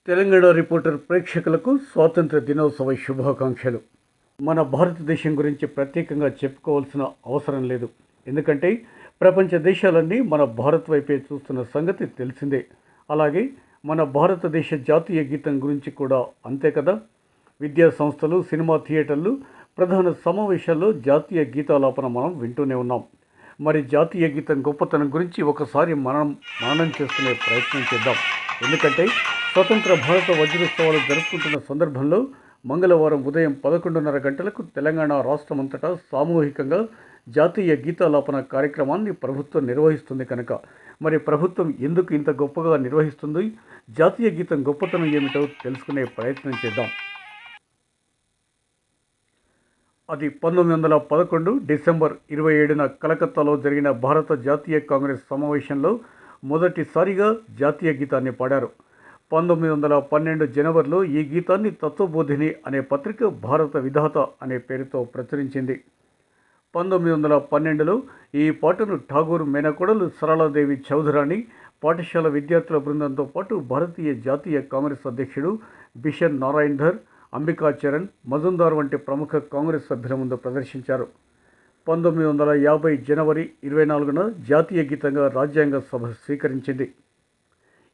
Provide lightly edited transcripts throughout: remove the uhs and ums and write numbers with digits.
Telangana reporter ప్రేక్షకులకు స్వాతంత్ర దినోత్సవ శుభాకాంక్షలు. మన భారతదేశం గురించి ప్రత్యేకంగా చెప్పుకోవాల్సిన అవసరం లేదు. ఎందుకంటే ప్రపంచ దేశాలన్నీ మన భారత్ వైపే చూస్తున్న సంగతి తెలిసిందే. అలాగే మన భారతదేశ జాతీయ గీతం గురించి కూడా అంతే కదా. విద్యా సంస్థలు, సినిమా థియేటర్లు, ప్రధాన సమావేశాల్లో జాతీయ గీతాలాపన మనం వింటూనే ఉన్నాం. మరి జాతీయ గీతం గొప్పతనం గురించి ఒకసారి మననం చేసుకునే ప్రయత్నం చేద్దాం. ఎందుకంటే స్వతంత్ర భారత వజ్రోత్సవాలు జరుపుకుంటున్న సందర్భంలో మంగళవారం ఉదయం 11:30 గంటలకు తెలంగాణ రాష్ట్రమంతటా సామూహికంగా జాతీయ గీతాలాపన కార్యక్రమాన్ని ప్రభుత్వం నిర్వహిస్తుంది కనుక మరి ప్రభుత్వం ఎందుకు ఇంత గొప్పగా నిర్వహిస్తుంది, జాతీయ గీతం గొప్పతనం ఏమిటో తెలుసుకునే ప్రయత్నం చేద్దాం. అది 1911 డిసెంబర్ 27న కలకత్తాలో జరిగిన భారత జాతీయ కాంగ్రెస్ సమావేశంలో మొదటిసారిగా జాతీయ గీతాన్ని పాడారు. 1912 జనవరిలో ఈ గీతాన్ని తత్వబోధిని అనే పత్రిక భారత విధాత అనే పేరుతో ప్రచురించింది. 1912లో ఈ పాటను ఠాగూర్ మేనకోడలు సరళాదేవి చౌధరాణి పాఠశాల విద్యార్థుల బృందంతో పాటు భారతీయ జాతీయ కాంగ్రెస్ అధ్యక్షుడు బిషన్ నారాయణ్ ధర్, అంబికా చరణ్, మజుందార్ వంటి ప్రముఖ కాంగ్రెస్ సభ్యుల ముందు ప్రదర్శించారు. 1950 జనవరి 24న జాతీయ గీతంగా రాజ్యాంగ సభ స్వీకరించింది.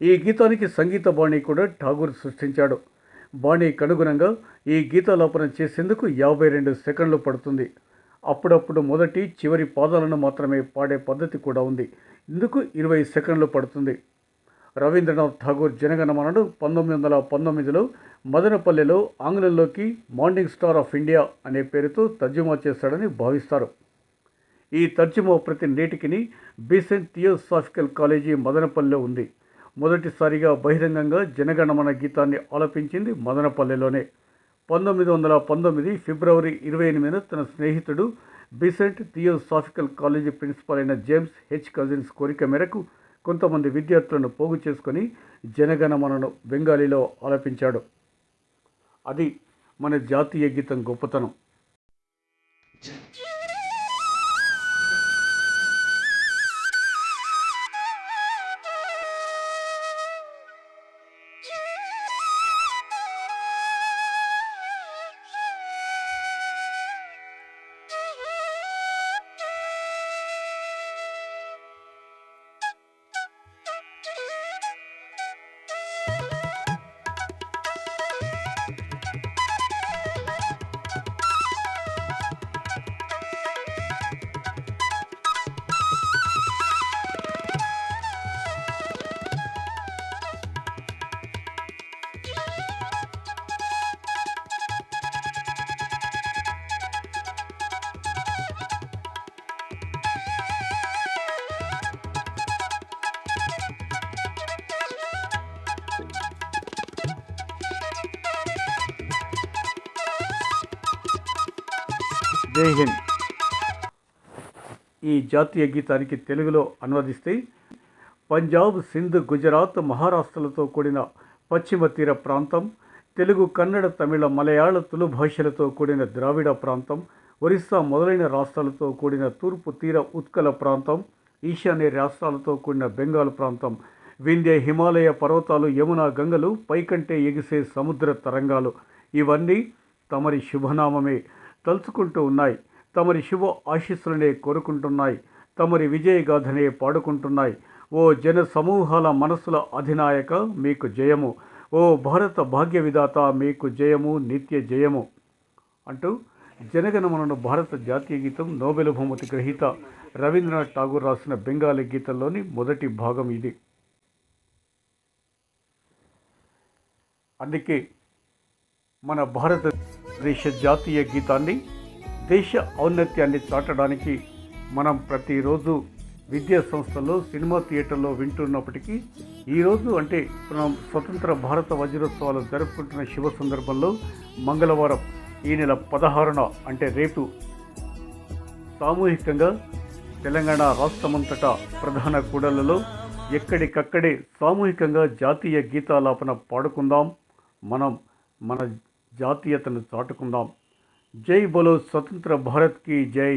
ఈ గీతానికి సంగీత బాణీ కూడా ఠాగూర్ సృష్టించాడు. బాణీకి అనుగుణంగా ఈ గీతాలాపన చేసేందుకు 52 సెకండ్లు పడుతుంది. అప్పుడప్పుడు మొదటి, చివరి పాదాలను మాత్రమే పాడే పద్ధతి కూడా ఉంది. ఇందుకు 20 సెకండ్లు పడుతుంది. రవీంద్రనాథ్ ఠాగూర్ జనగణమనను 1919లో మదనపల్లెలో ఆంగ్లంలోకి మార్నింగ్ స్టార్ ఆఫ్ ఇండియా అనే పేరుతో తర్జుమా చేశాడని భావిస్తారు. ఈ తర్జుమా ప్రతి నేటికిని బీసెంట్ థియోసాఫికల్ కాలేజీ మదనపల్లెలో ఉంది. మొదటిసారిగా బహిరంగంగా జనగణమన గీతాన్ని ఆలపించింది మదనపల్లెలోనే. 1919 ఫిబ్రవరి 28న తన స్నేహితుడు బీసెంట్ థియోసాఫికల్ కాలేజీ ప్రిన్సిపాల్ అయిన జేమ్స్ హెచ్ కజిన్స్ కోరిక మేరకు కొంతమంది విద్యార్థులను పోగు చేసుకొని జనగణమనను బెంగాలీలో ఆలపించాడు. అది మన జాతీయ గీతం గొప్పతనం. జై హింద్. ఈ జాతీయ గీతానికి తెలుగులో అనువదిస్తే పంజాబ్, సింధ్, గుజరాత్, మహారాష్ట్రలతో కూడిన పశ్చిమ తీర ప్రాంతం, తెలుగు, కన్నడ, తమిళ, మలయాళ, తులు భాషలతో కూడిన ద్రావిడ ప్రాంతం, ఒరిస్సా మొదలైన రాష్ట్రాలతో కూడిన తూర్పు తీర ఉత్కల ప్రాంతం, ఈశాన్య రాష్ట్రాలతో కూడిన బెంగాల్ ప్రాంతం, వింధ్య హిమాలయ పర్వతాలు, యమునా గంగలు, పైకంటే ఎగిసే సముద్ర తరంగాలు ఇవన్నీ తమరి శుభనామమే తలుచుకుంటూ ఉన్నాయి. తమరి శుభ ఆశీస్సులనే కోరుకుంటున్నాయి. తమరి విజయగాథనే పాడుకుంటున్నాయి. ఓ జన సమూహాల మనసుల అధినాయక మీకు జయము. ఓ భారత భాగ్య విధాత మీకు జయము, నిత్య జయము అంటూ జనగణమనను భారత జాతీయ గీతం నోబెల్ బహుమతి గ్రహీత రవీంద్రనాథ్ ఠాగూర్ రాసిన బెంగాలీ గీతంలోని మొదటి భాగం ఇది. అందుకే మన భారతదేశ జాతీయ గీతాన్ని, దేశ ఔన్నత్యాన్ని చాటడానికి మనం ప్రతిరోజు విద్యా సంస్థల్లో, సినిమా థియేటర్లో వింటున్నప్పటికీ ఈరోజు అంటే మనం స్వతంత్ర భారత వజ్రోత్సవాలు జరుపుకుంటున్న శుభ సందర్భంలో మంగళవారం ఈ నెల 16న అంటే రేపు సామూహికంగా తెలంగాణ రాష్ట్రమంతటా ప్రధాన కూడళ్లలో ఎక్కడికక్కడే సామూహికంగా జాతీయ గీతాలాపన పాడుకుందాం. మనం మన జాతీయతను చాటుకుందాం. జై బోలో స్వతంత్ర భారత్ కీ జై.